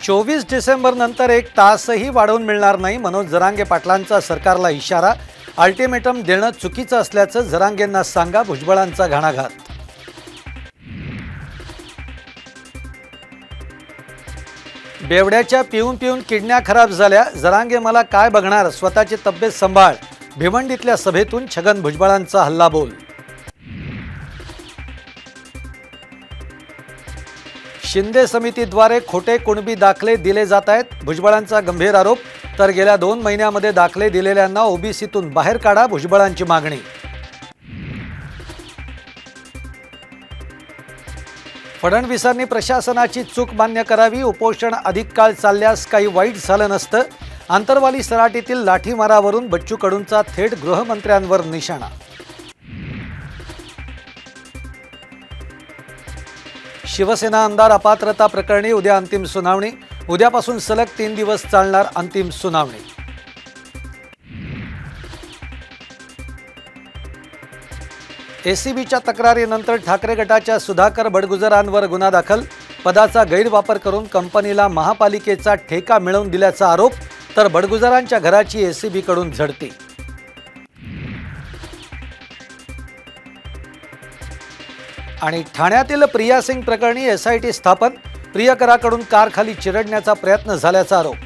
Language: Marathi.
24 डिसेंबर नंतर एक तासही वाढवून मिळणार नाही, मनोज जरांगे पाटलांचा सरकारला इशारा। अल्टिमेटम देणं चुकीचं असल्याचं जरांगेंना सांगा, भुजबळांचा घणाघात। बेवड्याच्या पिऊन पिऊन किडन्या खराब झाल्या, जरांगे मला काय बघणार, स्वतःची तब्येत सांभाळ। भिवंडीतल्या सभेतून छगन भुजबळांचा हल्लाबोल। शिंदे समितीद्वारे खोटे कुणबी दाखले दिले जात आहेत, भुजबळांचा गंभीर आरोप। तर गेल्या 2 महिन्यामध्ये दाखले दिलेल्यांना ओबीसीतून बाहेर काढा, भुजबळांची मागणी। फडणवीसांनी प्रशासनाची चूक मान्य करावी, उपोषण अधिक काळ चालल्यास काही वाईट झालं नसतं। आंतरवाली सराटीतील लाठीमारावरून बच्चू कडूंचा थेट गृहमंत्र्यांवर निशाणा। शिवसेना आमदार अपात्रता प्रकरणी उद्या अंतिम सुनावणी, उद्यापासून सलग 3 दिवस चालणार अंतिम सुनावणी। एसीबीच्या तक्रारीनंतर ठाकरे गटाच्या सुधाकर बडगुजरांवर गुन्हा दाखल, पदाचा गैरवापर करून कंपनीला महापालिकेचा ठेका मिळवून दिल्याचा आरोप। तर बडगुजरांच्या घराची एसीबीकडून झडती। आणि ठाण्यातील प्रिया सिंग प्रकरणी एसआयटी स्थापन, प्रियकराकडून कारखाली चिरडण्याचा प्रयत्न झाल्याचा आरोप।